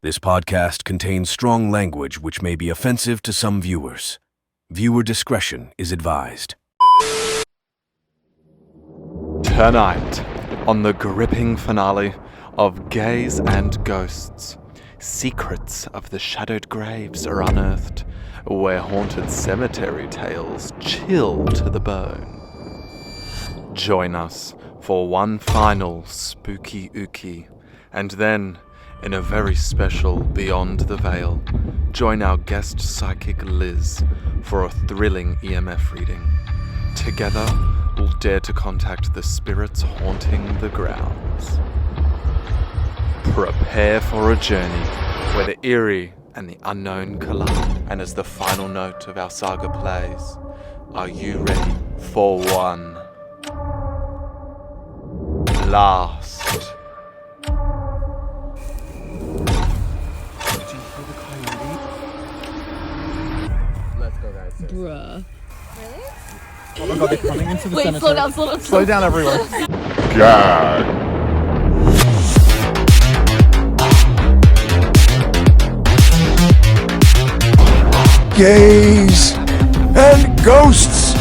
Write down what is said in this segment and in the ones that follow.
This podcast contains strong language which may be offensive to some viewers. Viewer discretion is advised. Tonight, on the gripping finale of Gays and Ghosts, secrets of the shadowed graves are unearthed, where haunted cemetery tales chill to the bone. Join us for one final spooky ookie, and then, in a very special Beyond the Veil, join our guest psychic Liz for a thrilling EMF reading. Together, we'll dare to contact the spirits haunting the grounds. Prepare for a journey where the eerie and the unknown collide. And as the final note of our saga plays, are you ready for one last? Let's go, guys. Bruh. Oh my god, they're coming into the Wait, cemetery. slow down, everyone. Gays and Ghosts!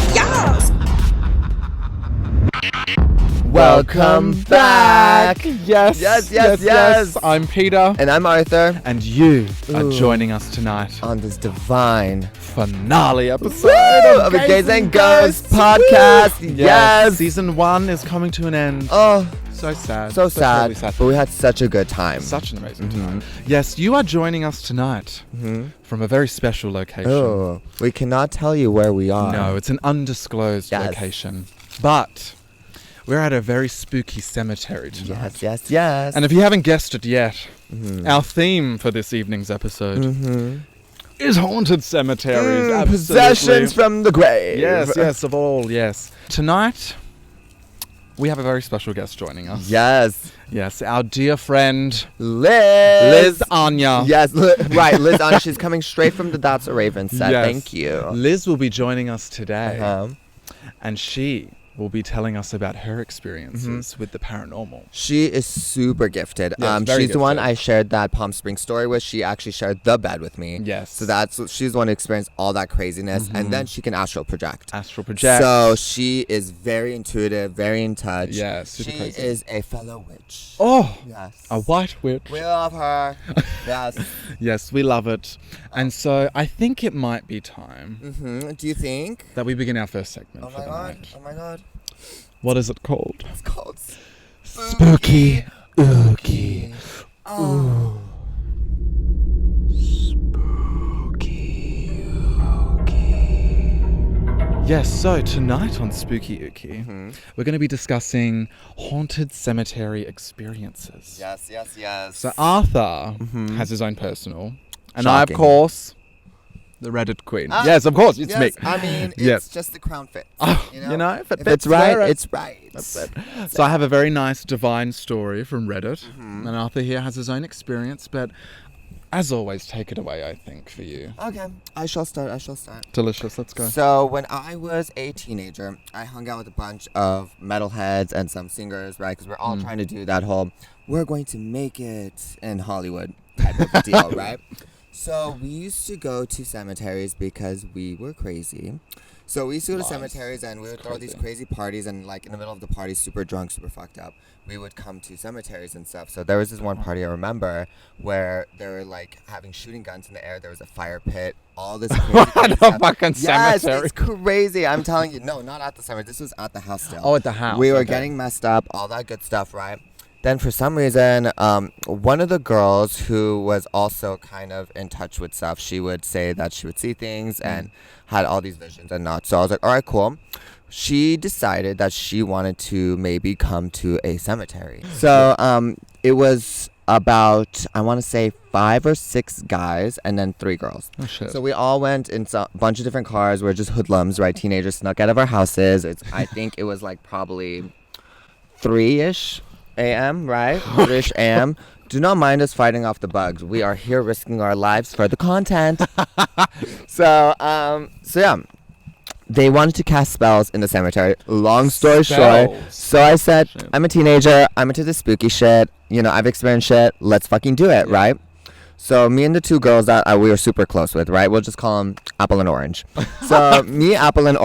Welcome back. Yes. I'm Peter. And I'm Arthur. And you are Ooh. joining us tonight On this divine finale episode of the Gays and Ghosts podcast. Yes. Season 1 is coming to an end. Oh, So sad. so sad. Really sad. But we had such a good time. Such an amazing time. Yes, you are joining us tonight from a very special location. Oh, we cannot tell you where we are. No, it's an undisclosed Yes. location. But we're at a very spooky cemetery tonight. Yes. And if you haven't guessed it yet, our theme for this evening's episode is haunted cemeteries. Absolutely. Possessions from the grave. Yes, of all, yes. Tonight, we have a very special guest joining us. Yes. Yes, our dear friend, Liz Anya. Yes, right, Liz Anya. She's coming straight from the That's a Raven set. Yes. Thank you. Liz will be joining us today, Uh-huh. and she will be telling us about her experiences with the paranormal. She is super gifted. Yes, very she's the one gifted. I shared that Palm Springs story with. She actually shared the bed with me. Yes. So she's the one who experienced all that craziness, and then she can astral project. Astral project. So she is very intuitive, very in touch. Yeah, super she crazy. is a fellow witch. Oh, Yes. a white witch. We love her. Yes. Yes, we love it. And so I think it might be time Do you think? that we begin our first segment Oh for my the god. night. Oh my god. What is it called? It's called Spooky Ookie. Oh. Yes, so tonight on Spooky Ookie, we're going to be discussing haunted cemetery experiences. Yes. So Arthur has his own personal, and I, of Shocking. course, the Reddit queen. Yes, of course, it's me. I mean, it's Yes. just the crown fits. Oh, you know, you know, if it if fits, it's right, wear it. it's right. That's it. So I have a very nice divine story from Reddit, and Arthur here has his own experience, but as always, take it away, I think, for you. Okay, I shall start. Delicious, let's go. So when I was a teenager, I hung out with a bunch of metalheads and some singers, right? Because we're all trying to do that whole, we're going to make it in Hollywood type of deal, right? So we used to go to cemeteries because we were crazy. So we used to go to cemeteries and we would throw these crazy parties, and like in the middle of the party, super drunk, super fucked up, we would come to cemeteries and stuff. So there was this one party I remember where they were like having shooting guns in the air. There was a fire pit, all this crazy What a stuff. fucking Yes, cemetery. it's crazy. I'm telling you. No, not at the cemetery. This was at the house still. Oh, at the house. We were okay. getting messed up, all that good stuff, right? Then for some reason, one of the girls who was also kind of in touch with stuff, she would say that she would see things and had all these visions and not. So I was like, all right, cool. She decided that she wanted to maybe come to a cemetery. So it was about, I want to say 5 or 6 guys and then 3 girls. Oh, shit. So we all went in a bunch of different cars. We're just hoodlums, right? Teenagers snuck out of our houses. I think it was like probably 3-ish a.m., right? 3-ish a.m. Do not mind us fighting off the bugs. We are here risking our lives for the content. So yeah. They wanted to cast spells in the cemetery. Long story short. Spells. So I said, Shit. I'm a teenager. I'm into the spooky shit. You know, I've experienced shit. Let's fucking do it, right? So me and the two girls that we were super close with, right? We'll just call them Apple and Orange. So me, Apple, and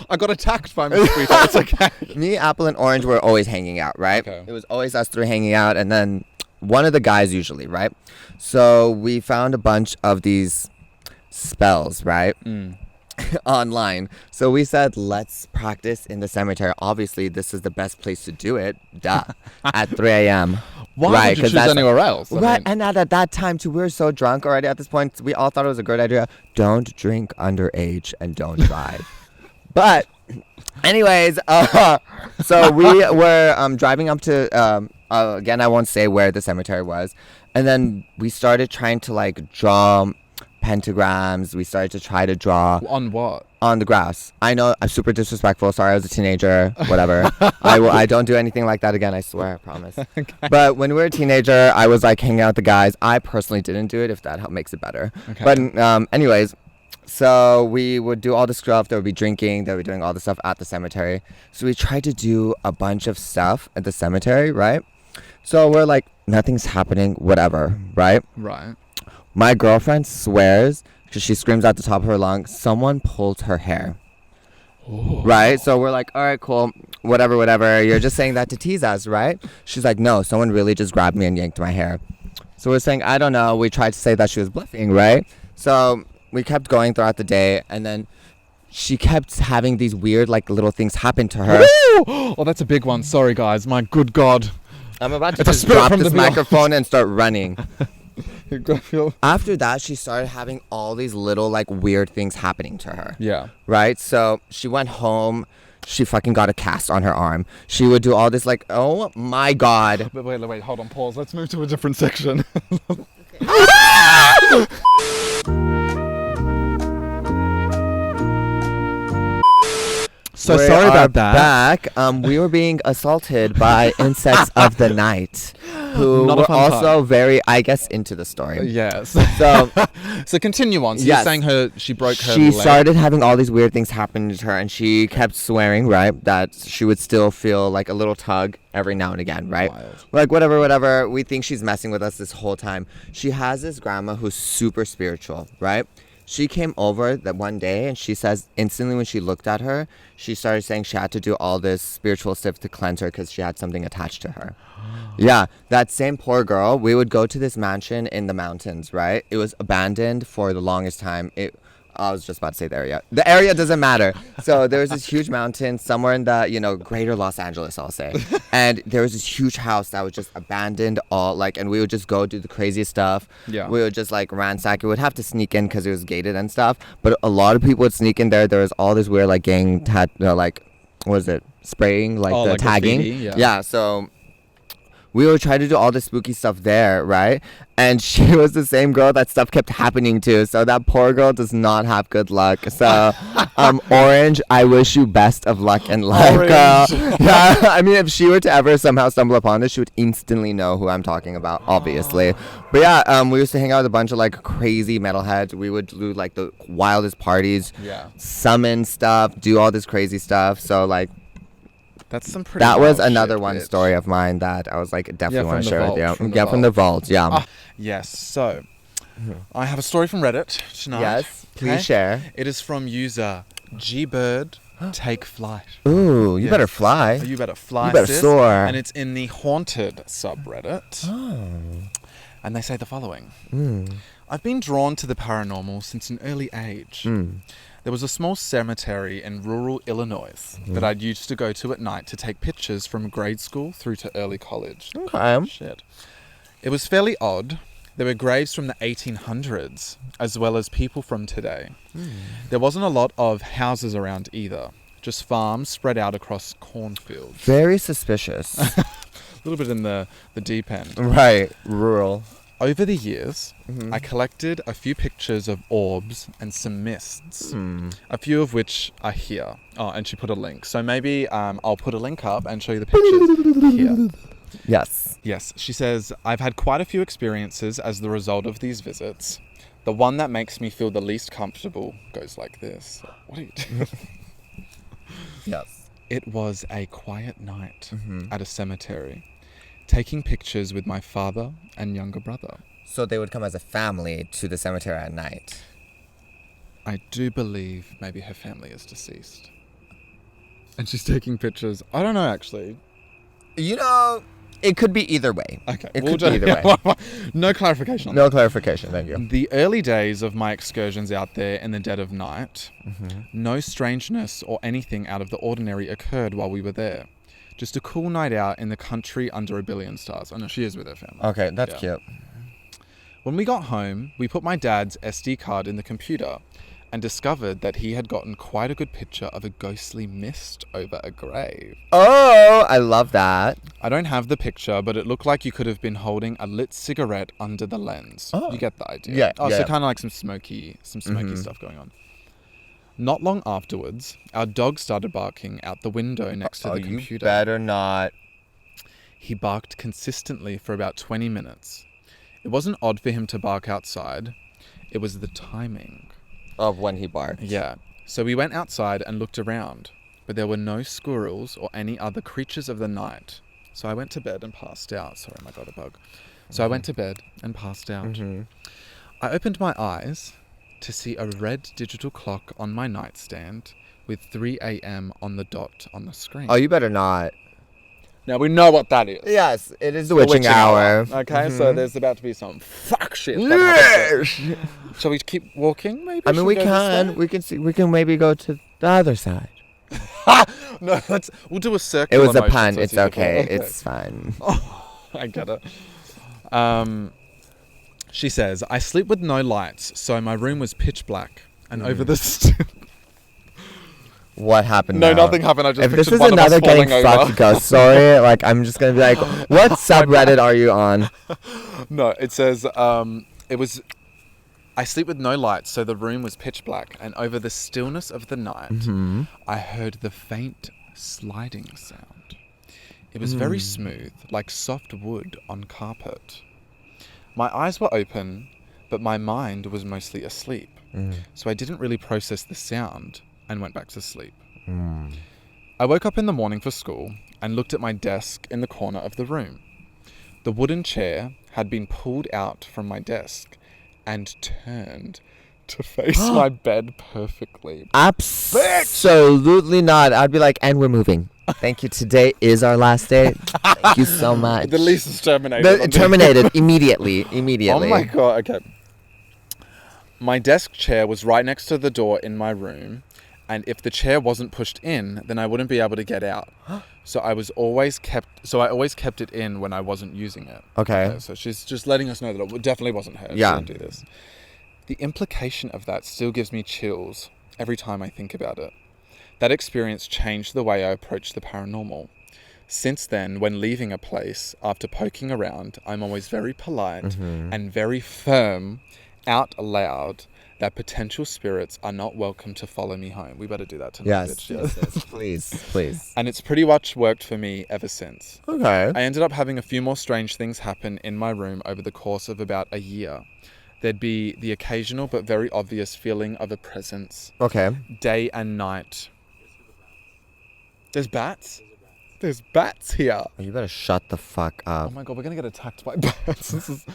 I got attacked by Miss Sweetheart. It's okay. me, Apple, and Orange were always hanging out, right? Okay. It was always us three hanging out, and then one of the guys usually, right? So we found a bunch of these spells, right? Online. So we said, let's practice in the cemetery. Obviously, this is the best place to do it. Duh. At 3 a.m. Why Right, would you 'cause choose that's- anywhere else? I Right, mean, and at that time too, we were so drunk already at this point. We all thought it was a great idea. Don't drink underage and don't drive. But, anyways, so we were driving up to again, I won't say where the cemetery was, and then we started trying to like draw pentagrams. We started to try to draw on what? on the grass. I know I'm super disrespectful. Sorry, I was a teenager. Whatever. I don't do anything like that again. I swear. I promise. Okay. But when we were a teenager, I was like hanging out with the guys. I personally didn't do it. If that makes it better. Okay. But anyways, so we would do all the stuff. They would be drinking. They would be doing all the stuff at the cemetery. So we tried to do a bunch of stuff at the cemetery, right? So we're like, nothing's happening. Whatever, right? Right. My girlfriend swears, because she screams at the top of her lungs, someone pulled her hair. Ooh. Right? So we're like, all right, cool. Whatever. You're just saying that to tease us, right? She's like, no, someone really just grabbed me and yanked my hair. So we're saying, I don't know. We tried to say that she was bluffing, right? So we kept going throughout the day, and then she kept having these weird, like, little things happen to her. Ooh! Oh, that's a big one. Sorry, guys. My good God. I'm about to It's a just spirit drop from this the beyond. microphone and start running. You're gonna feel- After that, she started having all these little, like, weird things happening to her. Yeah. Right? So she went home. She fucking got a cast on her arm. She would do all this, like, oh my God. But wait, hold on, pause. Let's move to a different section. So We sorry are about that. back. We were being assaulted by insects of the night, who Not a were fun also very, I guess, into the story. Yes. So So continue on. So Yes. you're saying she broke her she leg. started having all these weird things happen to her, and she kept swearing, right, that she would still feel like a little tug every now and again, right? Wild. Like, whatever. We think she's messing with us this whole time. She has this grandma who's super spiritual, right? She came over that one day, and she says instantly when she looked at her, she started saying she had to do all this spiritual stuff to cleanse her because she had something attached to her. Yeah, that same poor girl, we would go to this mansion in the mountains, right? It was abandoned for the longest time. I was just about to say the area. The area doesn't matter. So there was this huge mountain somewhere in the, greater Los Angeles, I'll say. And there was this huge house that was just abandoned and we would just go do the craziest stuff. Yeah. We would just ransack. We would have to sneak in because it was gated and stuff. But a lot of people would sneak in there. There was all this weird gang what is it? Spraying, the like tagging. graffiti, yeah. Yeah, so we would try to do all the spooky stuff there, right? And she was the same girl that stuff kept happening to. So that poor girl does not have good luck. So, Orange, I wish you best of luck in life, girl. Yeah, I mean, if she were to ever somehow stumble upon this, she would instantly know who I'm talking about, obviously. But yeah, we used to hang out with a bunch of crazy metalheads. We would do the wildest parties, Yeah. summon stuff, do all this crazy stuff. So That's some pretty that was wild another shit, one bitch. story of mine that I was definitely from want to the share vault, with you. from the Yeah, from the vault. Yeah. Ah, yes. So I have a story from Reddit tonight. Yes, please okay? share. It is from user Gbird Take Flight. Ooh, you Yes. better fly. You better fly. You better sis. soar. And it's in the haunted subreddit. Oh. And they say the following. Mm. I've been drawn to the paranormal since an early age. Mm. There was a small cemetery in rural Illinois that I'd used to go to at night to take pictures from grade school through to early college. Okay. Shit. It was fairly odd. There were graves from the 1800s, as well as people from today. There wasn't a lot of houses around either, just farms spread out across cornfields. Very suspicious. A little bit in the deep end. Right. Rural. Over the years, I collected a few pictures of orbs and some mists, a few of which are here. Oh, and she put a link. So maybe I'll put a link up and show you the pictures here. Yes. Yes, she says, I've had quite a few experiences as the result of these visits. The one that makes me feel the least comfortable goes like this. What are you doing? Yes. It was a quiet night at a cemetery, taking pictures with my father and younger brother. So they would come as a family to the cemetery at night. I do believe maybe her family is deceased. And she's taking pictures. I don't know, actually. You know, it could be either way. Okay. It could be either way. No clarification on No clarification, thank you. The early days of my excursions out there in the dead of night, no strangeness or anything out of the ordinary occurred while we were there. Just a cool night out in the country under a billion stars. I know she is with her family. Okay, that's cute. When we got home, we put my dad's SD card in the computer and discovered that he had gotten quite a good picture of a ghostly mist over a grave. Oh, I love that. I don't have the picture, but it looked like you could have been holding a lit cigarette under the lens. Oh. You get the idea? Yeah. Oh, yeah. so kind of like some smoky stuff going on. Not long afterwards, our dog started barking out the window next to the computer. You better not. He barked consistently for about 20 minutes. It wasn't odd for him to bark outside. It was the timing. Of when he barked. Yeah. So we went outside and looked around, but there were no squirrels or any other creatures of the night. So I went to bed and passed out. Sorry, I got a bug. So I went to bed and passed out. I opened my eyes to see a red digital clock on my nightstand with 3 a.m. on the dot on the screen. Oh, you better not. Now we know what that is. Yes, it is the witching hour. Okay, so there's about to be some fuck shit. Yes. Shall we keep walking? Maybe. I mean, we can. We can see. We can maybe go to the other side. No, we'll do a circle. It was a pun. It's okay. It's fine. Oh, I get it. She says, I sleep with no lights, so my room was pitch black, and over the. What happened? No, now? nothing happened. I just if this is one another of us getting falling fucked over. ghost story, like I'm just gonna be like, what subreddit are you on? No, it says it was. I sleep with no lights, so the room was pitch black, and over the stillness of the night, I heard the faint sliding sound. It was very smooth, like soft wood on carpet. My eyes were open, but my mind was mostly asleep, so I didn't really process the sound and went back to sleep. I woke up in the morning for school and looked at my desk in the corner of the room. The wooden chair had been pulled out from my desk and turned to face my bed perfectly. Absolutely not. I'd be like, and we're moving. Thank you. Today is our last day. Thank you so much. The lease is terminated. Terminated immediately. Immediately. Oh my god, okay. My desk chair was right next to the door in my room, and if the chair wasn't pushed in, then I wouldn't be able to get out. So I always kept it in when I wasn't using it. Okay. So she's just letting us know that it definitely wasn't her. Yeah. She didn't do this. The implication of that still gives me chills every time I think about it. That experience changed the way I approach the paranormal. Since then, when leaving a place, after poking around, I'm always very polite and very firm out loud that potential spirits are not welcome to follow me home. We better do that tonight, Yes, bitch. yes, please. And it's pretty much worked for me ever since. Okay. I ended up having a few more strange things happen in my room over the course of about a year. There'd be the occasional but very obvious feeling of a presence. Okay. Day and night. There's bats? There's bats here. Oh, you better shut the fuck Oh up. my god, we're gonna get attacked by bats. This is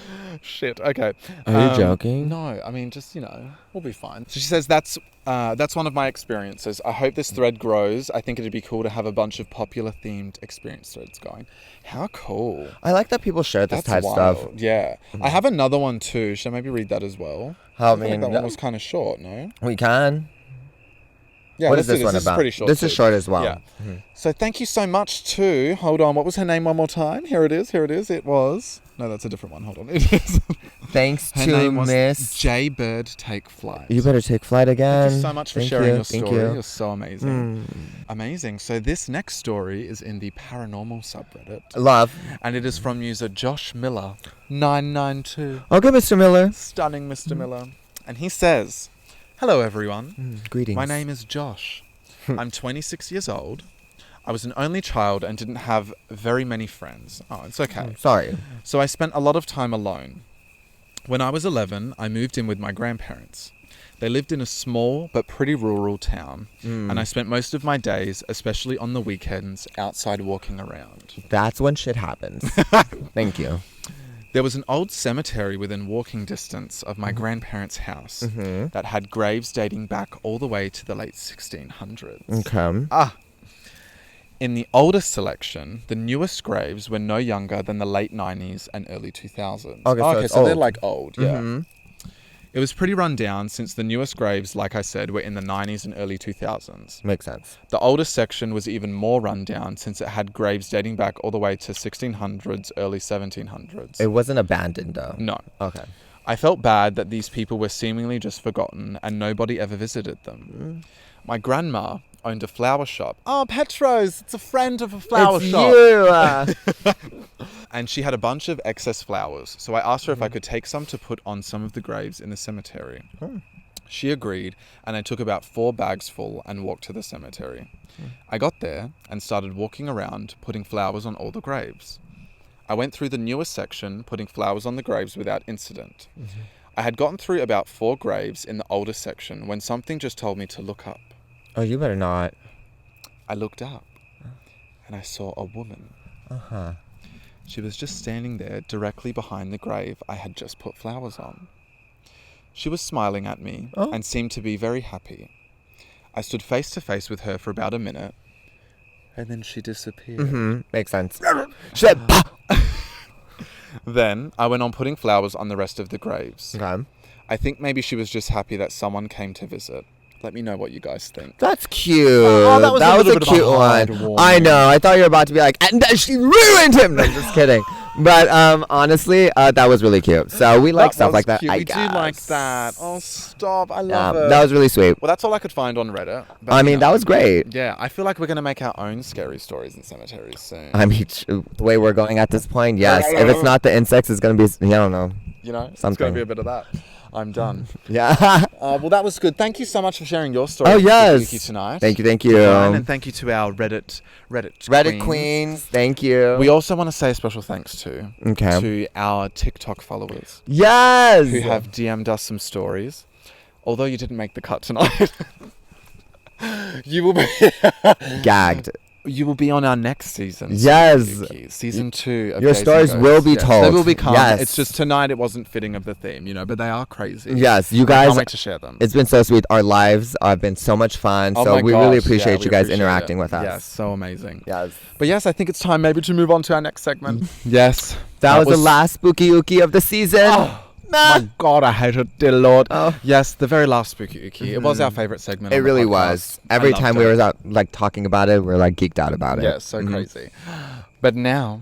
shit. Okay. Are you joking? No, I mean, just, we'll be fine. So she says that's one of my experiences. I hope this thread grows. I think it'd be cool to have a bunch of popular themed experience threads going. How cool. I like that people share this That's type wild. stuff. Yeah. I have another one too. Should I maybe read that as well? I feel like mean, that one was kind of short, no? we can. Yeah, What is let's do this one This about? is pretty short. This is too. short as well. Yeah. So thank you so much to, hold on, what was her name one more time? Here it is. It was, no, that's a different one. Hold on. It is. Thanks Her to name was Miss. J Bird Take Flight. You better take flight again. Thank you so much for Thank sharing you, your thank story. you. You're so amazing. Amazing. So this next story is in the paranormal subreddit. Love. And it is from user Josh Miller 992. Okay, Mr. Miller. Stunning Mr. Miller. And he says, hello everyone. Greetings. My name is Josh. I'm 26 years old. I was an only child and didn't have very many friends. Oh, it's okay. Sorry. So I spent a lot of time alone. When I was 11, I moved in with my grandparents. They lived in a small but pretty rural town, and I spent most of my days, especially on the weekends, outside walking around. That's when shit happens. Thank you. There was an old cemetery within walking distance of my grandparents' house that had graves dating back all the way to the late 1600s. Okay. In the oldest selection, the newest graves were no younger than the late 90s and early 2000s. Okay, So they're old. like old, yeah. It was pretty run down since the newest graves, like I said, were in the 90s and early 2000s. Makes sense. The oldest section was even more run down since it had graves dating back all the way to 1600s, early 1700s. It wasn't abandoned, though. No. Okay. I felt bad that these people were seemingly just forgotten and nobody ever visited them. My grandma owned a flower shop. Oh, Petros, it's a friend of a flower shop. You. And she had a bunch of excess flowers, so I asked her if I could take some to put on some of the graves in the cemetery. She agreed, and I took about 4 bags full and walked to the cemetery. I got there and started walking around, putting flowers on all the graves. I went through the newest section, putting flowers on the graves without incident. I had gotten through about 4 graves in the oldest section when something just told me to look up. Oh, you better not. I looked up, and I saw a woman. She was just standing there directly behind the grave I had just put flowers on. She was smiling at me and seemed to be very happy. I stood face to face with her for about a minute, and then she disappeared. Makes sense. She said, "Bah!" Then I went on putting flowers on the rest of the graves. Okay. I think maybe she was just happy that someone came to visit. Let me know what you guys think. That's cute. Oh, that was a little a bit of a cute one. heartwarming. I know. I thought you were about to be like, and then she ruined him. No, I'm just kidding. But honestly, that was really cute. So we like stuff like that. Cute. We do like that. Oh, stop. I love it. That was really sweet. Well, that's all I could find on Reddit. But, I mean, that was great. Yeah, I feel like we're going to make our own scary stories in cemeteries soon. I mean, the way we're going at this point, yes. If it's not the insects, it's going to be, I don't know. You know, it's something. going to be a bit of that. I'm done. Yeah. Well, that was good. Thank you so much for sharing your story. Oh, yes. With Yuki tonight. Thank you. And thank you to our Reddit queens. Thank you. We also want to say a special thanks to our TikTok followers. Yes. Who have DM'd us some stories. Although you didn't make the cut tonight. You will be gagged. You will be on our next season. Yes. Season 2 of your Gays stories and will be Ghosts. told. They will become. Yes. It's just tonight it wasn't fitting of the theme, you know, but they are crazy. Yes, you guys. I can't wait to share them. It's been so sweet. Our lives have been so much fun. Oh so my we gosh, really appreciate yeah, you guys interacting with us. Yes, so amazing. Yes. But yes, I think it's time maybe to move on to our next segment. Yes. That was the last Spooky Ookie of the season. Oh. My God, I hate it, dear Lord. Oh. Yes, the very last Spooky Ookie. It was our favourite segment. It really was. Every time we were out, like talking about it, we were like geeked out about it. Yeah, so crazy. But now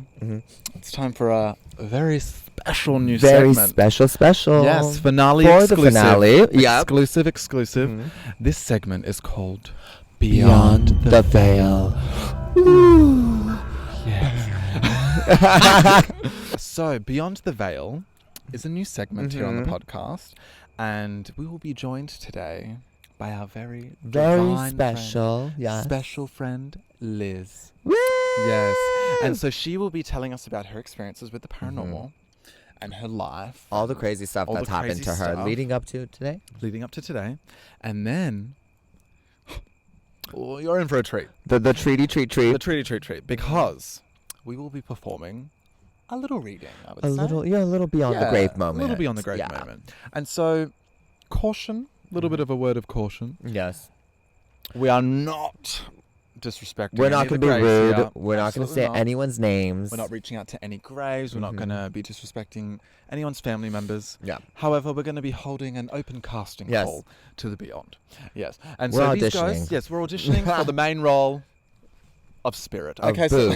it's time for a very special new segment. Very special. Yes, finale for exclusive. The finale. Yep. Exclusive. This segment is called Beyond the Veil. Ooh. Yes. So, Beyond the Veil is a new segment here on the podcast, and we will be joined today by our very special friend, special friend Liz. Woo! Yes, and so she will be telling us about her experiences with the paranormal and her life, all the crazy stuff that's happened to her leading up to today, and then you're in for a treat. The treaty treat, because we will be performing a little reading, I would say. A little beyond the grave moment. A little beyond the grave moment. And so, caution, a little bit of a word of caution. Yes. We are not disrespecting We're not going to be rude. Here. We're not going to say anyone's names. We're not reaching out to any graves. We're not going to be disrespecting anyone's family members. Yeah. However, we're going to be holding an open casting call to the beyond. Yes. And we're so auditioning. These guys, we're auditioning for the main role of Spirit. Okay, so...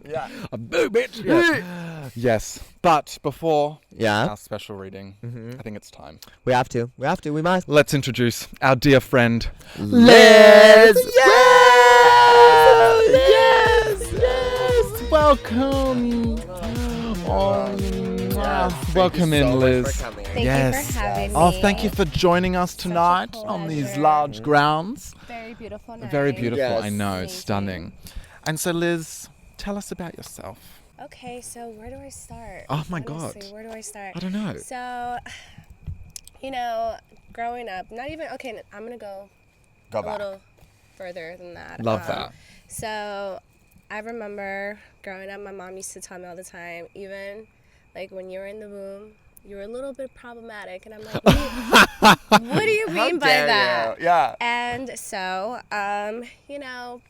Yeah. A boo, bitch. Yeah. Yes. But before our special reading, I think it's time. We have to. We must. Let's introduce our dear friend, Liz. Yes. Welcome. Welcome in, Liz. Thank you for having me. Oh, thank you for joining us tonight on these large grounds. Very beautiful night. Very beautiful. Yes. I know. It's stunning. And so, Liz, tell us about yourself. Okay, so where do I start? Oh my Honestly, God. where do I start? I don't know. So, growing up, I'm going to go a little further than that. Love that. So, I remember growing up, my mom used to tell me all the time, even like when you were in the womb, you were a little bit problematic. And I'm like, what do you mean by that? You? Yeah. And so, you know,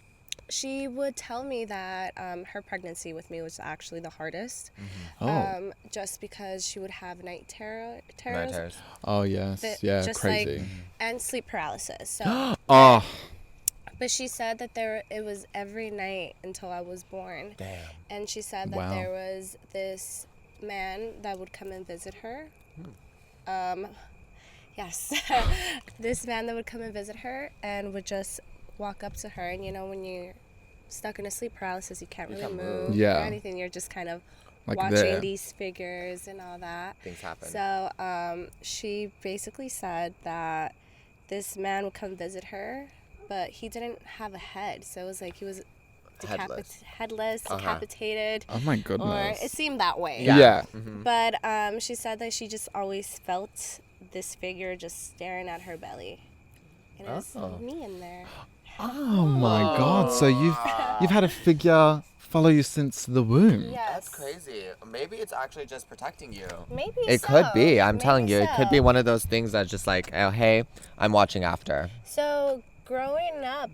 she would tell me that her pregnancy with me was actually the hardest. Just because she would have night terrors. Oh, yes. Yeah, just crazy. like, and sleep paralysis. So. Oh. But she said that it was every night until I was born. Damn. And she said that there was this man that would come and visit her. Yes. This man that would come and visit her and would just walk up to her. And, you know, when you're stuck in a sleep paralysis, you can't really move or anything. You're just kind of like watching these figures and all that. Things happen. So she basically said that this man would come visit her, but he didn't have a head. So it was like he was headless, decapitated. Oh my goodness. Or it seemed that way. Yeah. But she said that she just always felt this figure just staring at her belly. And it was me in there. Oh my God. So you've had a figure follow you since the womb. Yes. That's crazy. Maybe it's actually just protecting you. Maybe it could be. I'm telling you, it could be one of those things that's just like, oh, hey, I'm watching after. So growing up,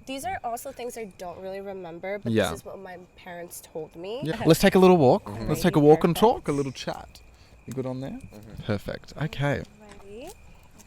these are also things I don't really remember, but this is what my parents told me. Yeah. Let's take a little walk. Let's take a walk and talk, a little chat. You good on there? Perfect. Okay. Ready?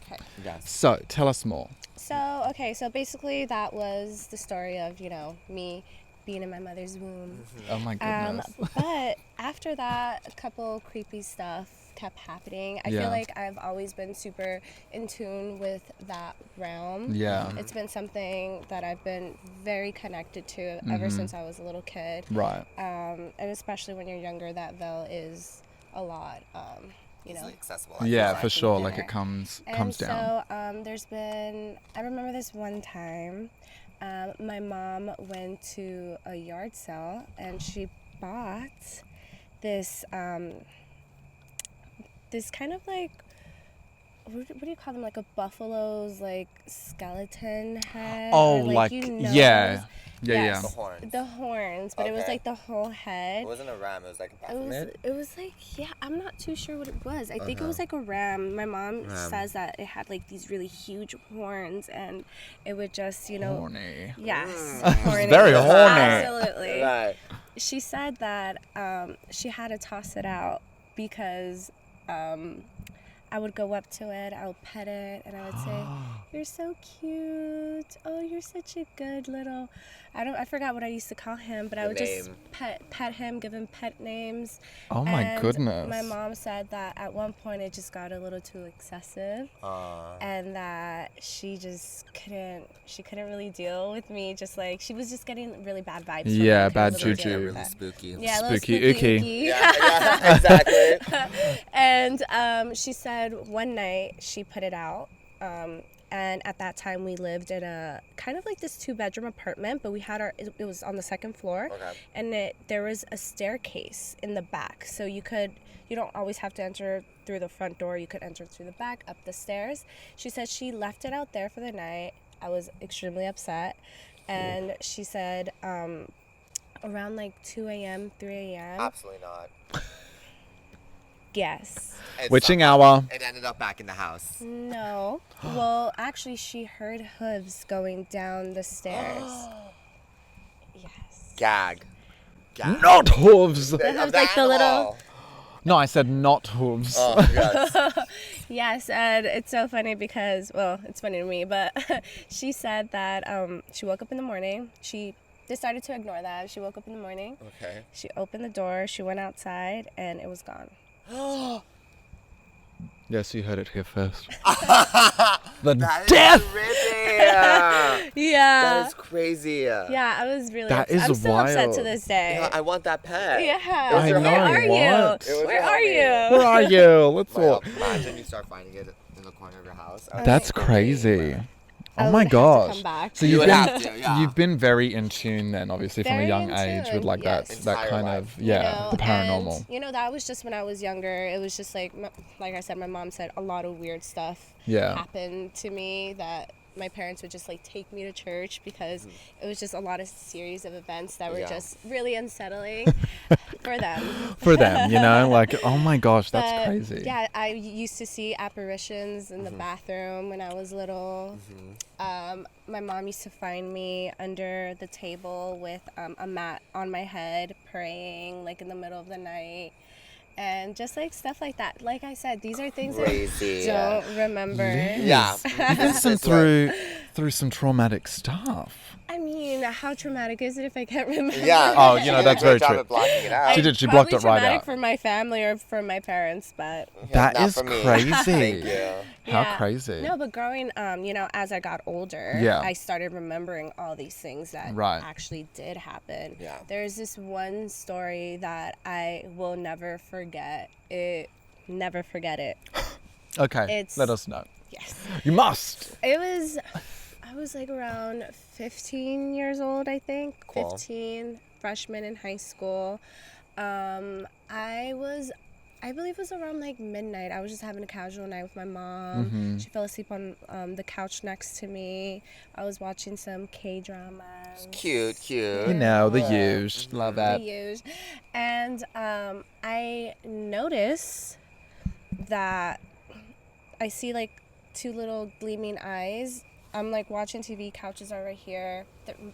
Okay. Yes. So tell us more. So basically that was the story of, you know, me being in my mother's womb. Oh my goodness. But after that, a couple creepy stuff kept happening. I feel like I've always been super in tune with that realm. Yeah. It's been something that I've been very connected to ever since I was a little kid. Right. And especially when you're younger, that veil is a lot, you know. Easily accessible. Yeah, for sure. Like it comes down. So there's been, I remember this one time, my mom went to a yard sale and she bought this this kind of like, what do you call them, like a buffalo's like skeleton head? Oh, or like yes, The horns, but it was like the whole head. It wasn't a ram, it was like a Baphomet. It was like, I'm not too sure what it was. I think it was like a ram. My mom says that it had like these really huge horns and it would just, you know. Horny. Yes. Horny. Very horny. Absolutely. Right. She said that she had to toss it out because I would go up to it, I would pet it, and I would say, "You're so cute. Oh, you're such a good little." I forgot what I used to call him, but I would just pet him, give him pet names. Oh my goodness. My mom said that at one point it just got a little too excessive, and that she couldn't really deal with me. Just like she was just getting really bad vibes. Yeah, from bad little juju. kid. Really spooky. Yeah, spooky ooky. Yeah, exactly. And she said one night she put it out. And at that time we lived in a kind of like this 2-bedroom apartment, but we had it was on the second floor, and there was a staircase in the back, so you don't always have to enter through the front door. You could enter through the back, up the stairs. She said she left it out there for the night. I was extremely upset, and she said around like 2 a.m., 3 a.m. Absolutely not. Yes. Witching hour. It ended up back in the house. No. Well, actually, she heard hooves going down the stairs. Yes. Gag. Not hooves. It was like the little. No, I said not hooves. Oh, yes. Yes, and it's so funny because, well, it's funny to me, but she said that she woke up in the morning. She decided to ignore that. She woke up in the morning. Okay. She opened the door. She went outside, and it was gone. Yes, you heard it here first. The death! Yeah. That is crazy. Yeah, I was really That upset. is I'm still upset wild. to this day. Yeah, I want that pet. Yeah. I know, Where are what? you? Where are you? Where are you? Let's Well, walk. imagine you start finding it in the corner of your house. That's crazy. I Oh would my have to gosh. come back. So You you've would been have to, yeah. you've been very in tune then, obviously from a Very young in age with tune, like yes. that Entire kind life. of You know, the paranormal. And, you know, that was just when I was younger. It was just like I said, my mom said a lot of weird stuff Yeah. happened to me that my parents would just like take me to church because it was just a lot of series of events that were just really unsettling for them. For them, you know, like, oh my gosh, that's But, crazy. Yeah, I used to see apparitions in the bathroom when I was little. My mom used to find me under the table with a mat on my head, praying like in the middle of the night. And just like stuff like that. Like I said, these are things Crazy. I don't remember. Yeah. You've been through some traumatic stuff. I mean, how traumatic is it if I can't remember? Yeah. Oh, you know, She did a that's great very job true. at blocking it out. She did. She blocked it right traumatic out. for my family or for my parents, but That Not is for me. crazy. Thank you. How yeah. crazy. No, but growing, you know, as I got older, Yeah. I started remembering all these things that Right. actually did happen. Yeah. There's this one story that I will never forget. Never forget it. Okay, let us know. Yes. You must. I was like around 15 years old, I think. Cool. 15, freshman in high school. I believe it was around like midnight. I was just having a casual night with my mom. She fell asleep on the couch next to me. I was watching some K-dramas. Cute. You know, the use. Love that. Huge. And I notice that I see like two little gleaming eyes. I'm like watching TV, couches are right here.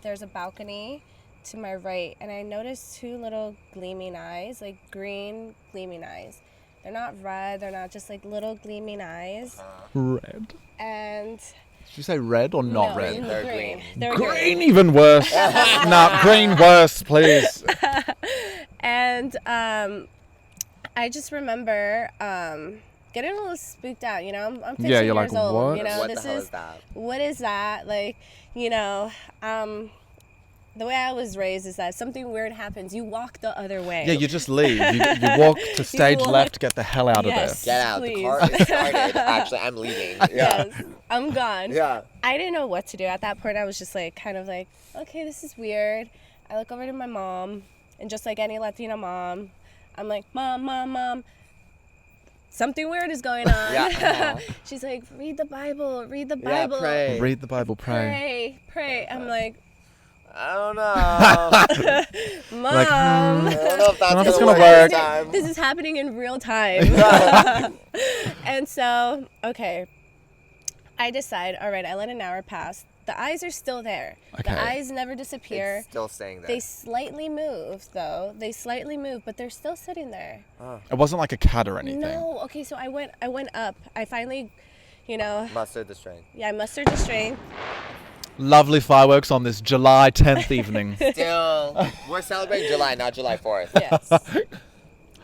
There's a balcony to my right, and I noticed two little gleaming eyes, like green gleaming eyes. They're not red, they're not, just like little gleaming eyes. Red. And Did you say red or not no, red? They're green. They're Green, even worse. No, green worse, please. And I just remember getting a little spooked out, you know. I'm 15 Yeah, you're years like, old, what? you know. What this the hell is is that? what is that? Like, you know, the way I was raised is that if something weird happens, you walk the other way. Yeah, you just leave. You walk to stage walk- left, get the hell out Yes. of there. Get out. Please. The car is started. Actually, I'm leaving. Yeah. Yes, I'm gone. Yeah. I didn't know what to do. At that point, I was just like, kind of like, okay, this is weird. I look over to my mom, and just like any Latina mom, I'm like, Mom, something weird is going on. Yeah. She's like, read the Bible. Yeah, pray. Read the Bible, pray. Pray. I'm like, I don't know. Mom. Like, I don't know if I don't know if that's it's gonna gonna work. work. Time. This is happening in real time. And so, okay, I decide, all right, I let an hour pass. The eyes are still there. Okay. The eyes never disappear. It's still staying there. They slightly move, though. But they're still sitting there. It wasn't like a cat or anything. No. Okay, so I went up. I finally, you know, Mustered the strength. I mustered the strength. Lovely fireworks on this July 10th evening. Still, we're celebrating July, not July 4th. Yes.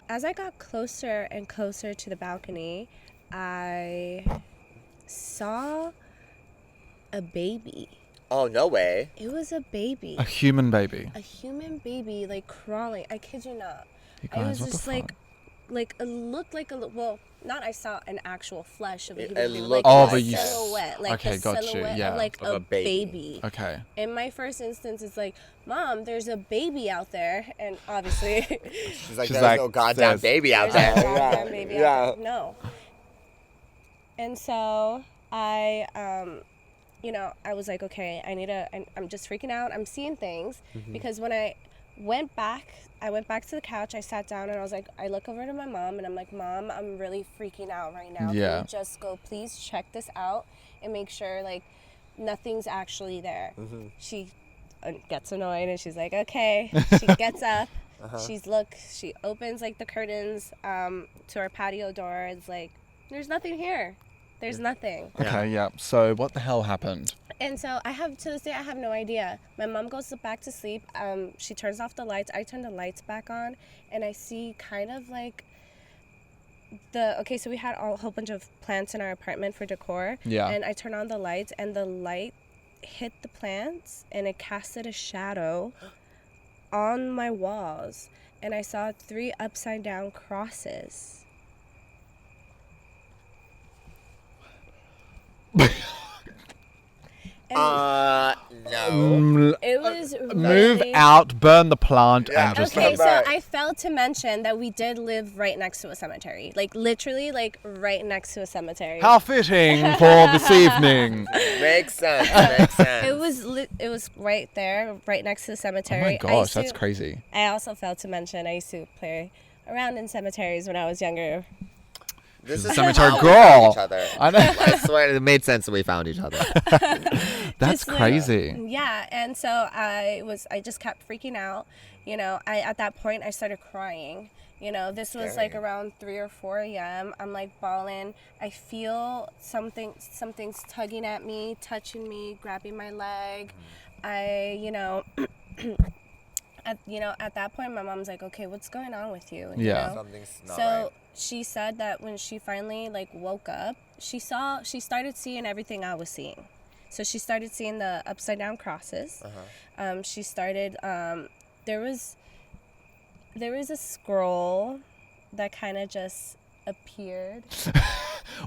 As I got closer and closer to the balcony, I saw a baby. Oh, no way. It was a baby. A human baby. A human baby, like crawling. I kid you not. You It guys, was what the just fuck? like it looked like I saw an actual flesh of a It human being, looked like Oh, a but you- silhouette, like okay, the got you, silhouette yeah. of like Of a a baby. baby. Okay. In my first instance, it's like, Mom, there's a baby out there, and obviously, She's like, She's there's like, no goddamn says- baby out there's there. no goddamn baby Yeah. out there. No. And so I, you know, I was like, okay, I'm just freaking out. I'm seeing things because when I went back to the couch, I sat down and I look over to my mom and I'm like, Mom, I'm really freaking out right now. Yeah. Can you just go, please check this out and make sure like nothing's actually there. She gets annoyed and she's like, okay. She gets up. She opens like the curtains to our patio door. It's like, there's nothing here. There's nothing. Okay, yeah. So what the hell happened? And so to this day, I have no idea. My mom goes back to sleep. She turns off the lights. I turn the lights back on, and I see kind of like so we had a whole bunch of plants in our apartment for decor. Yeah. And I turn on the lights, and the light hit the plants, and it casted a shadow on my walls, and I saw 3 upside down crosses. No. It was Move really... out, burn the plant, Yeah. and just Okay, like, so I failed to mention that we did live right next to a cemetery. Like, literally, like, right next to a cemetery. how fitting for this evening. Makes sense. Makes sense. It was right there, right next to the Oh cemetery. my I gosh, used that's to- crazy. I also failed to mention I used to play around in cemeteries when I was younger. This a is cemetery how we girl. found each other. I know. I swear it made sense that we found each other. That's Just like- crazy. Yeah, and so I just kept freaking out. You know, at that point I started crying. You know, this was like Scary. around 3 or 4 a.m. I'm like bawling. I feel something's tugging at me, touching me, grabbing my leg. At that point my mom's like, okay, what's going on with you? You Yeah. know? Something's not So right. she said that when she finally like woke up, she started seeing everything I was seeing. So she started seeing the upside down crosses. She started there was a scroll that kind of just appeared.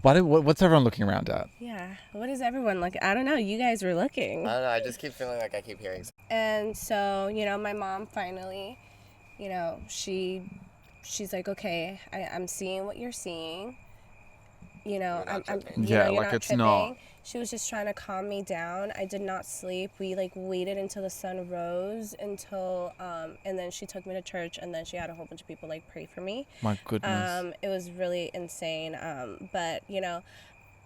What's everyone looking around at? Yeah. What is everyone looking? I don't know. You guys were looking. I don't know. I just keep feeling like I keep hearing. And so, you know, my mom finally, you know, she's like, okay, I'm seeing what you're seeing. You know, You're not I'm tripping. you know, Yeah, you're like not it's tripping. not. She was just trying to calm me down. I did not sleep. We like waited until the sun rose until and then she took me to church, and then she had a whole bunch of people like pray for me. My goodness. It was really insane. But you know,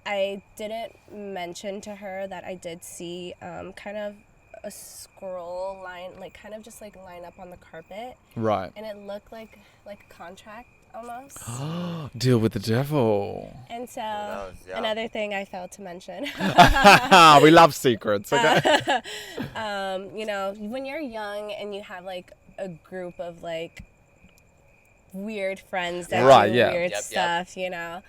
I didn't mention to her that I did see kind of a scroll line, like kind of just like line up on the carpet, Right. and it looked like a contract almost. Deal with the devil. And so knows, yeah. another thing I failed to mention. We love secrets. Okay. You know, when you're young and you have like a group of like weird friends that Right, do yeah. weird Yep. stuff, you know,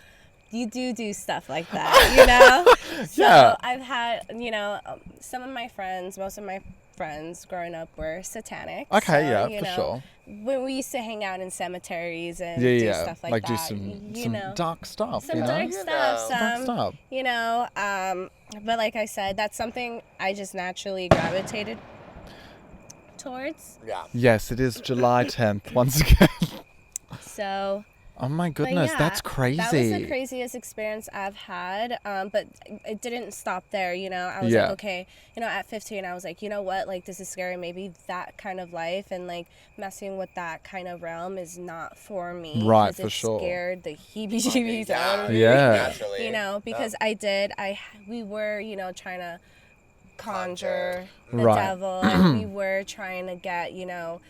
you do stuff like that, you know? So Yeah. I've had, you know, some of my friends, most of my friends growing up were satanic. Okay, so, yeah, you for know, sure. when we used to hang out in cemeteries and Yeah, do yeah. stuff like that. do some you know, dark stuff. some you know? dark You stuff, know. Dark stuff. you know, but like I said, that's something I just naturally gravitated towards. Yeah. Yes, it is July 10th once again. So, Oh my but goodness, yeah, that's crazy. That was the craziest experience I've had. But it didn't stop there, you know. I was Yeah. like, okay, you know, at 15, I was like, you know what, like this is scary. Maybe that kind of life and like messing with that kind of realm is not for me. Right, 'cause for it sure. scared the heebie-jeebies out of me. Yeah. Naturally. You know, because we were, you know, trying to conjure the Right. devil, and we were trying to get, you know,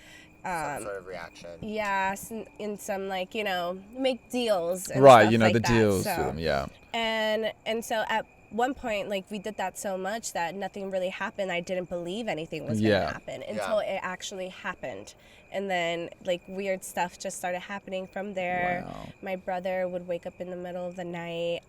Some sort of reaction. yeah, in some like, you know, make deals and Right, stuff you know, like the that. deals So- with them, yeah. and so at one point, like, we did that so much that nothing really happened. I didn't believe anything was Yeah. gonna happen until it actually happened. And then like weird stuff just started happening from there. Wow. My brother would wake up in the middle of the night,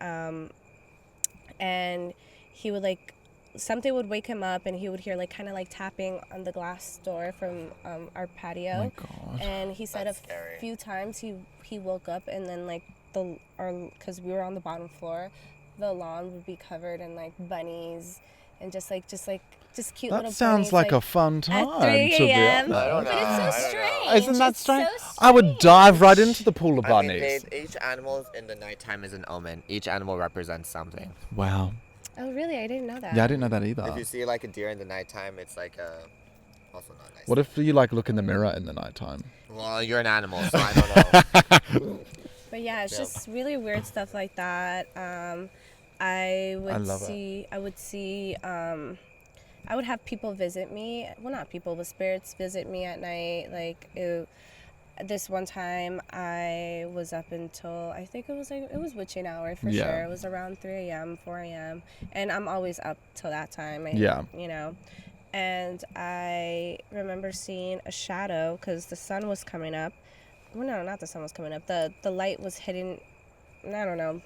and he would like, something would wake him up, and he would hear like kind of like tapping on the glass door from our patio. Oh my God. And he said That's a scary. few times he woke up, and then like because we were on the bottom floor, the lawn would be covered in like bunnies and just cute little That sounds bunnies, like a fun time, at 3 to be a.m. honest. I don't But know. it's I so don't know. strange. Isn't that It's strange? so I would dive right strange. into the pool of I mean, bunnies. each animal in the nighttime is an omen. Each animal represents something. Wow. Oh really? I didn't know that. Yeah, I didn't know that If either. you see like a deer in the nighttime, it's like also not nice. What if you like look in the mirror in the nighttime? Well, you're an animal, so I don't know. But yeah, it's Yeah. just really weird stuff like that. I would love it. see I would have people visit me. Well, not people, but spirits visit me at night. Like this one time, I was up until I think it was witching hour for Yeah. sure. It was around 3 a.m., 4 a.m., and I'm always up till that time. Yeah. You know. And I remember seeing a shadow because the sun was coming up. Well, no, not the sun was coming up. The light was hitting. I don't know.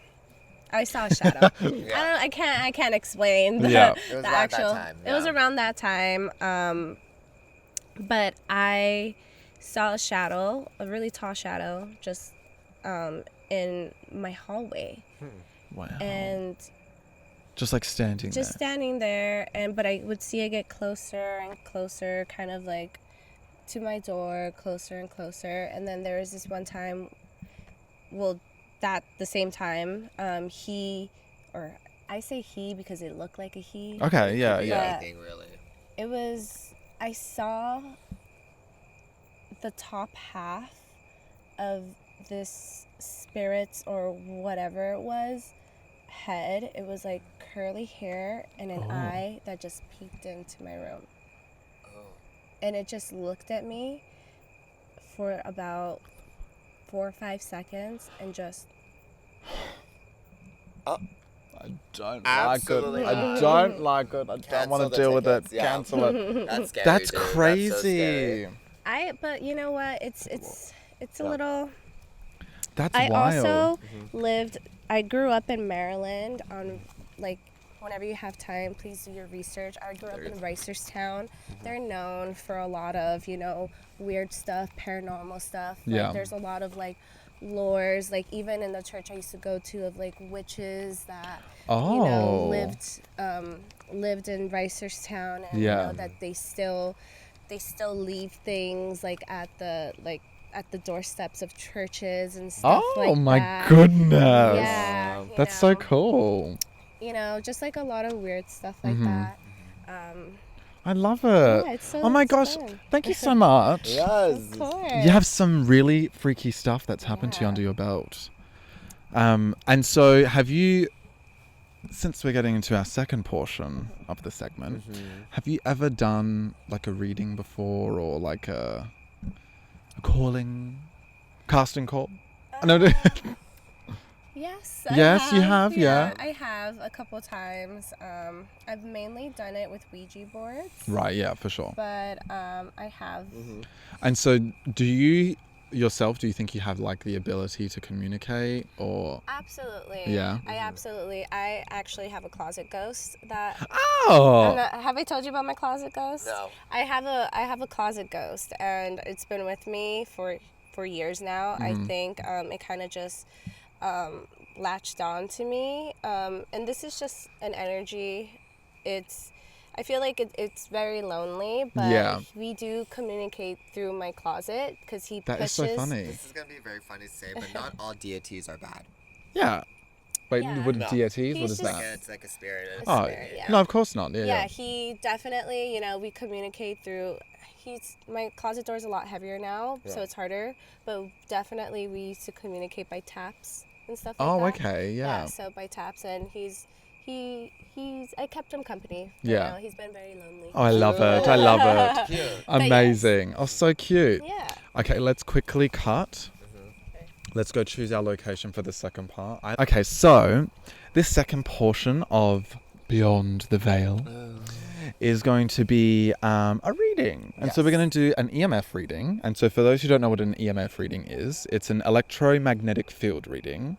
I saw a shadow. Yeah. I can't explain the, Yeah. It was the around that actual. time, It was yeah. around that time. But I saw a shadow, a really tall shadow, just in my hallway. Wow. And Just like standing Just there. standing there, but I would see it get closer and closer, kind of like to my door, closer and closer. And then there was this one time, the same time, I say he because it looked like a he. Okay, yeah, Could be yeah. anything, really. I saw the top half of this spirit's or whatever it was head. It was like curly hair and an eye that just peeked into my room. And it just looked at me for about 4 or 5 seconds and just... I don't Absolutely like it. not. I don't like it. I don't want to deal with it. Yeah. Cancel it. That's scary, That's dude. crazy. That's so scary. But you know what? It's a little... That's I wild. also I grew up in Maryland on, like, whenever you have time, please do your research. I grew up in Reisterstown. They're known for a lot of, weird stuff, paranormal stuff. Like, Yeah. There's a lot of, like, lores, like, even in the church I used to go to, of, like, witches that, lived in Reisterstown, and, that they still leave things, like, at the doorsteps of churches and stuff like that. Oh my goodness. Yeah. That's so cool. Just like a lot of weird stuff like that. I love it. Yeah, it's so Oh my it's gosh. fun. Thank you so much. Yes. Of course. You have some really freaky stuff that's happened to you under your belt. And so have you, since we're getting into our second portion of the segment, have you ever done like a reading before, or like a casting call? No. Yes. Yes, you have, yeah. I have a couple times. I've mainly done it with Ouija boards. Right, yeah, for sure. But I have. And so do you think you have like the ability to communicate, or? Absolutely. Yeah. I actually have a closet ghost that... Oh! Have I told you about my closet ghost? No. I have a closet ghost, and it's been with me for years now. I think it kind of just latched on to me, and this is just an energy. I feel like it's very lonely, but we do communicate through my closet because he That pushes. is so funny. This is going to be very funny to say, but not all deities are bad. Yeah. Wait, Yeah. what No. deities? He's What is just- that? It's like a spirit. Oh, spirit, yeah. no, of course not. Yeah. He definitely, we communicate through. My closet door is a lot heavier now, so it's harder. But definitely, we used to communicate by taps and stuff like that. Oh, okay, yeah. So by taps, and I kept him company. Yeah. He's been very lonely. Oh, I love it. I love it. Cute. Amazing. Oh, so cute. Yeah. Okay, let's quickly cut. Let's go choose our location for the second part. Okay, so this second portion of Beyond the Veil is going to be a reading. And so we're going to do an EMF reading. And so for those who don't know what an EMF reading is, it's an electromagnetic field reading.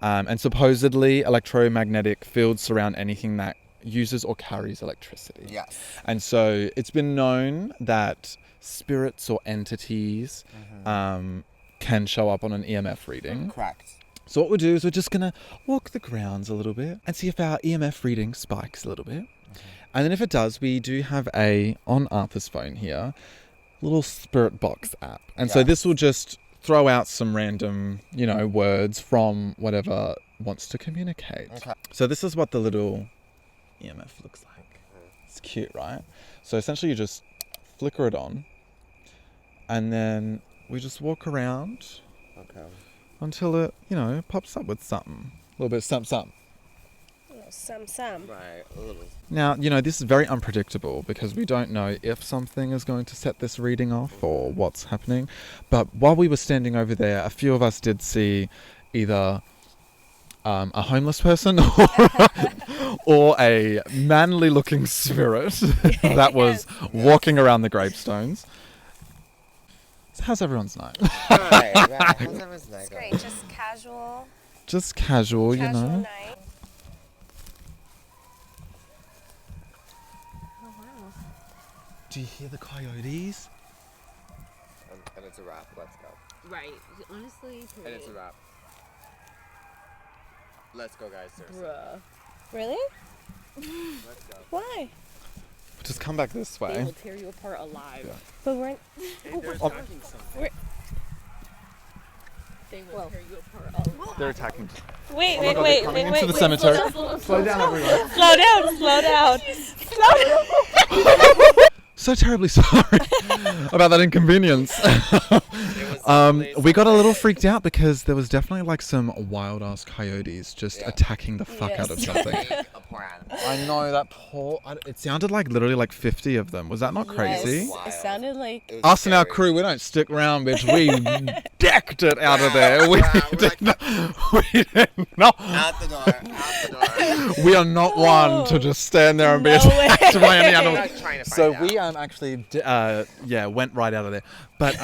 And supposedly electromagnetic fields surround anything that uses or carries electricity. Yes. And so it's been known that spirits or entities can show up on an EMF reading. Correct. So what we'll do is we're just going to walk the grounds a little bit and see if our EMF reading spikes a little bit. And then if it does, we do have on Arthur's phone here, little spirit box app. And so this will just throw out some random, words from whatever wants to communicate. Okay. So this is what the little EMF looks like. It's cute, right? So essentially you just flicker it on, and then we just walk around until it, pops up with something. A little bit something. Some. Right. A little. Now, this is very unpredictable because we don't know if something is going to set this reading off or what's happening. But while we were standing over there, a few of us did see either a homeless person or a manly-looking spirit that was walking around the gravestones. So how's everyone's night? Right. How's everyone's night It's going? great. Just casual. Just casual, Casual night. Do you hear the coyotes? And it's a wrap. Let's go. Right. Honestly, And it's a wrap. Let's go, guys. Seriously. bruh. Really? Why? Just come back this They way. will tear you apart alive. But we're They're attacking someone. They will tear you apart alive. They're attacking. wait, Oh my God, they're coming into the cemetery. Slow down, everyone. Slow down. So terribly sorry about that inconvenience. We got a little freaked out because there was definitely like some wild ass coyotes just attacking the fuck out of something. A poor animal. I know that poor. It sounded like literally like 50 of them. Was that not crazy? Yes, it sounded like It was Us and our scary. crew, we don't stick around, bitch. We decked it out of there. We did not. Out the door. We are not one to just stand there and be No attacked by any I'm animal. not trying to So find we out. actually, went right out of there. But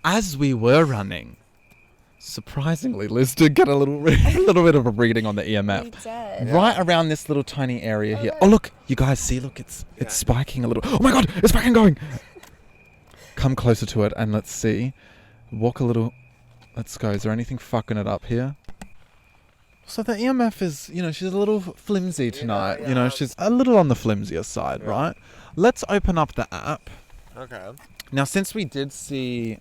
as we were running, surprisingly, Liz did get a little bit of a reading on the we EMF. did. Right around this little tiny area here. Oh look, you guys see? Look, it's spiking a little. Oh my God, it's back and going. Come closer to it and let's see. Walk a little. Let's go. Is there anything fucking it up here? So the EMF is, she's a little flimsy tonight. yeah. She's a little on the flimsier side, right? Let's open up the app. Okay. Now, since we did see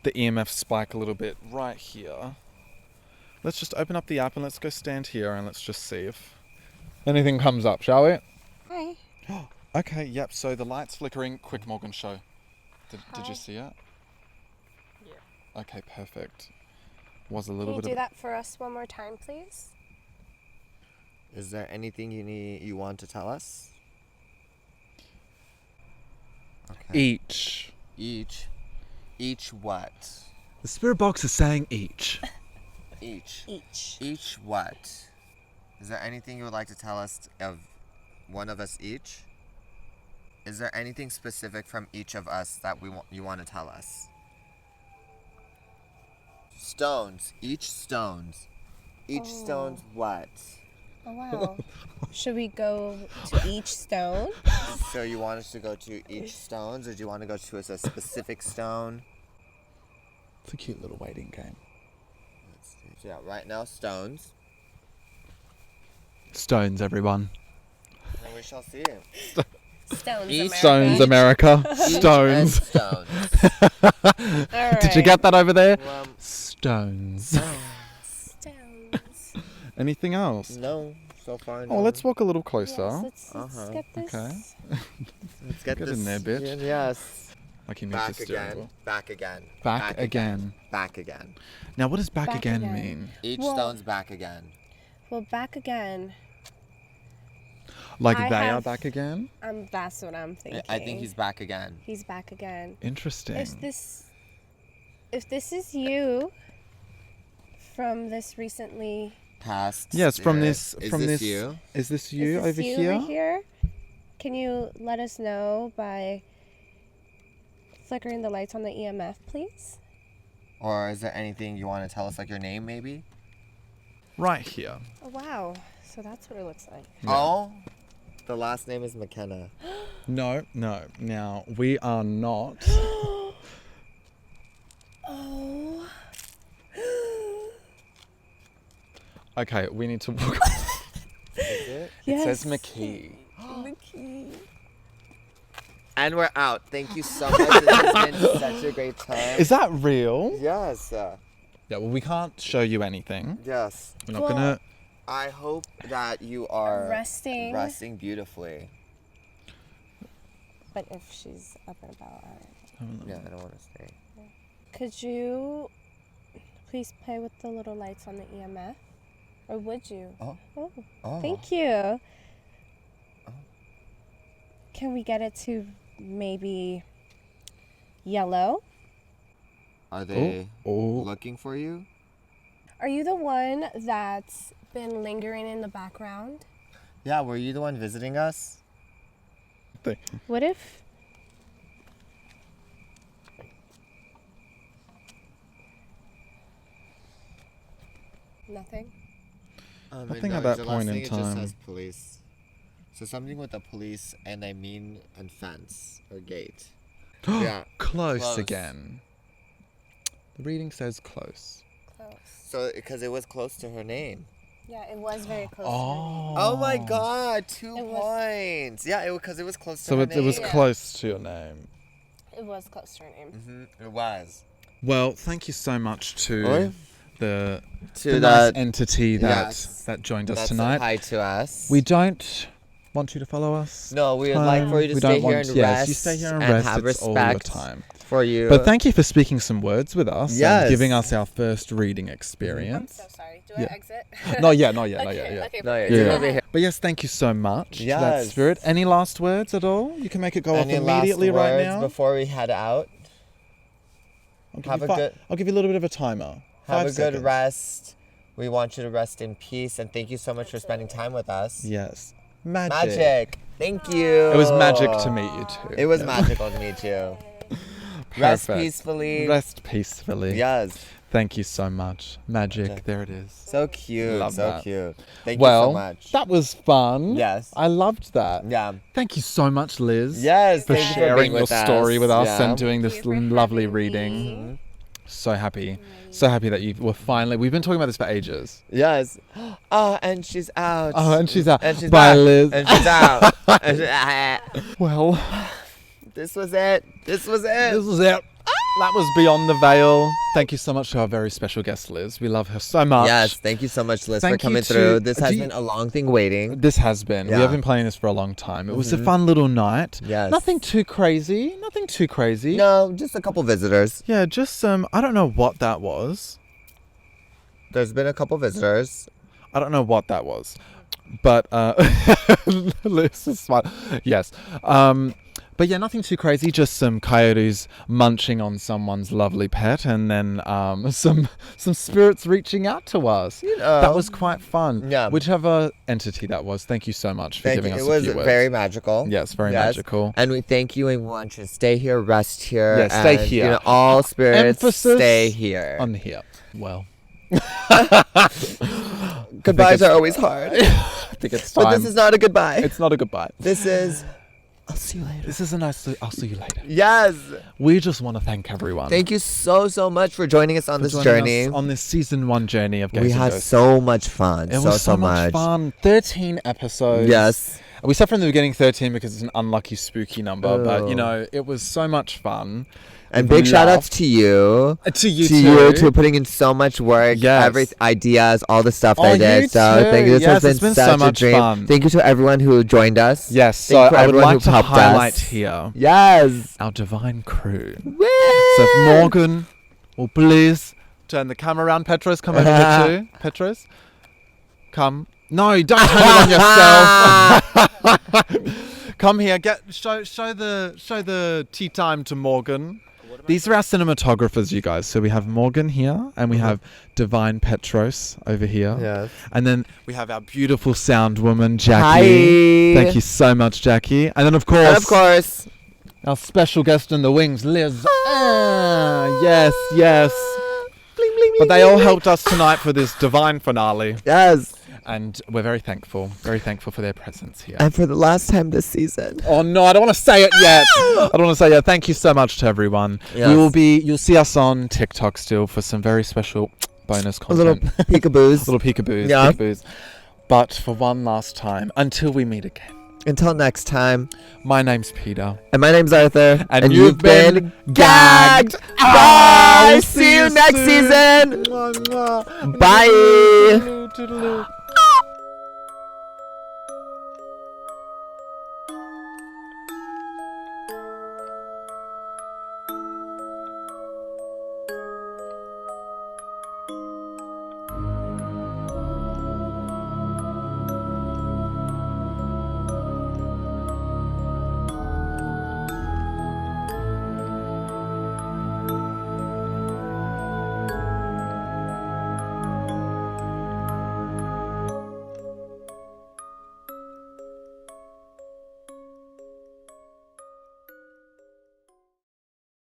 the EMF spike a little bit right here, let's just open up the app and let's go stand here and let's just see if anything comes up, shall we? Hi. Okay, yep. So the light's flickering. Quick, Morgan, show. Did you see it? Yeah. Okay, perfect. Was a Can little you bit do of... that for us one more time, please? Is there anything you want to tell us? Okay. Each. Each what? The spirit box is saying each. Each. Each. What? Is there anything you would like to tell us of one of us each? Is there anything specific from each of us that you want to tell us? Stones. Each stones. Each stone's what? Oh, wow. Should we go to each stone? So you want us to go to each stones, or do you want to go to a specific stone? It's a cute little waiting game. Let's see. So yeah, right now stones. Stones, everyone. And we shall see. Stones, Each America. Stones, America. Each Stones. and stones. All Did you right. get that over there? Well, Stones. Stones. Anything else? no. So far, no. Oh, let's walk a little Yes, closer. Uh-huh. get this. Okay. Let's get Get this in there, bitch. Yes. Like you need Back to steer again. wheel. Back again. Back again. Back again. Now, what does back, Back again, again. mean? Each Well- stone's back again. Well, back again. Like I they are have- back again? That's what I'm thinking. I think he's back again. He's back again. Interesting. If this is you from this recently, Past. Yes, from spirit. this. Is From this this. you? Is this you is this over you here? over here? Can you let us know by flickering the lights on the EMF, please? Or is there anything you want to tell us, like your name, maybe? Right here. Oh, wow. So that's what it looks like. Yeah. Oh, the last name is McKenna. No. Now, we are not. Oh. Okay, we need to walk. Is it? It says McKee. McKee. And we're out. Thank you so much. This has been such a great time. Is that real? Yes. Yeah, well, we can't show you anything. Yes. We're not Well- gonna. I hope that you are Resting. resting beautifully. But if she's up and about, Yeah, I don't want to stay. could you please play with the little lights on the EMF? Or would you? Oh. Oh, thank you. Can we get it to maybe yellow? Are they Oh. looking for you? Are you the one that's been lingering in the background? Yeah, were you the one visiting us? What if nothing? Nothing at that the point last in thing It time. just says police. So something with the police and and fence or gate. Yeah, Close close. again. The reading says close. Close. So because it was close to her name. Yeah, it was very close. Oh my God, 2 It was- points. Yeah, because it was close to So her it was name. close to your name. It was close to her name. It was. Well, thank you so much to Oi. the To nice that entity that yes. that joined us That's a tonight. hi to us. We don't want you to follow us. No, we would like for you to We stay don't here want- and yes, rest. you stay here and and rest. have It's all respect the time. for you. But thank you for speaking some words with us Yes. and giving us our first reading I'm experience. so sorry. Do Yeah. I exit? Not yet, not yet, not Okay, yet. Yeah. okay, No, perfect. you're Yeah. over here. But yes, thank you so much to that Yes. spirit. Any last words at all? You can make it go Any off last immediately right words now. before we head out? Have a good- I'll give you a little bit of a timer. Have 5 a good seconds. rest. We want you to rest in peace, and thank you so much for spending time with us. Yes. Magic. Thank you. It was magic to meet you too. It was Yeah. magical to meet you. Rest Perfect. peacefully. Rest peacefully. Yes. Thank you so much. Magic. Magic. There it is. So cute. Love so that. cute. Thank Well, you so much. that was fun. Yes. I loved that. Yeah. Thank you so much, Liz. Yes. For thank you sharing being your with story with us Yeah. and doing Thank this you for lovely having reading. me. So happy. So happy that you were finally. We've been talking about this for ages. Yes. Oh, and she's out. Oh, and she's out. And she's Bye, back. Liz. And she's out. And Well, this was it. This was it. this was it. That was Beyond the Veil. Thank you so much to our very special guest, Liz. We love her so much. Yes, thank you so much, Liz, Thank for you coming to- through. This has do you- been a long thing waiting. This has been. We Yeah. have been playing this for a long time. It was a fun little night. Yes. Nothing too crazy. Nothing too crazy. No, just a couple visitors. Yeah, just I don't know what that was. There's been a couple visitors. I don't know what that was. But Liz is smart. Yes. But yeah, nothing too crazy. Just some coyotes munching on someone's lovely pet, and then some spirits reaching out to us. You know. That was quite fun. Yeah. Whichever entity that was. Thank you so much for Thank giving you. us It a was few words. very magical. Yes, very Yes. magical. And we thank you and we want you to stay here, rest here. Yeah, stay and, here. You know, all spirits Emphasis stay here. On here. Well, Goodbyes are always hard. I think it's time. But this is not a goodbye. It's not a goodbye. This is, I'll see you later. This is a nice. I'll see you later. Yes. We just want to thank everyone. Thank you so much for joining us on for this joining journey. us on this season 1 journey of Gays We and had Ghosts. so much fun. It was so much fun. 13 episodes. Yes. We said from the beginning 13 because it's an unlucky spooky number, but Oh. you know, it was so much fun. And We big shout outs laughed. to you. To you to you to putting in so much work, Yes. every ideas, all the stuff Oh, they did. you So too. thank you. This Yes, has it's been so such a much dream. fun. Thank you to everyone who joined us. Yes, so Thank you for I would everyone like who to helped highlight us. here Yes. our divine crew. Woo! So if Morgan will please turn the camera around. Petros, come over here too. Petros, come. No, don't turn it on yourself. Come here. Show the tea time to Morgan. These are our cinematographers, you guys. So we have Morgan here, and we have Divine Petros over here. Yes. And then we have our beautiful sound woman, Jackie. Hi. Thank you so much, Jackie. And then, of And of course. our special guest in the wings, Liz. Yes, yes. Bling, bling, But bling, they all bling, helped us tonight for this divine finale. bling. Yes. And we're very thankful for their presence here. And for the last time this season. Oh no, I don't want to say it yet. I don't want to say it yet. Thank you so much to everyone. Yes. You'll see us on TikTok still for some very special bonus A little content. peekaboos. little peekaboos. Yeah. Peekaboos. But for one last time, until we meet again. Until next time. My name's Peter. And my name's Arthur. And you've been gagged. Bye. See you next season. Bye. Toodaloo.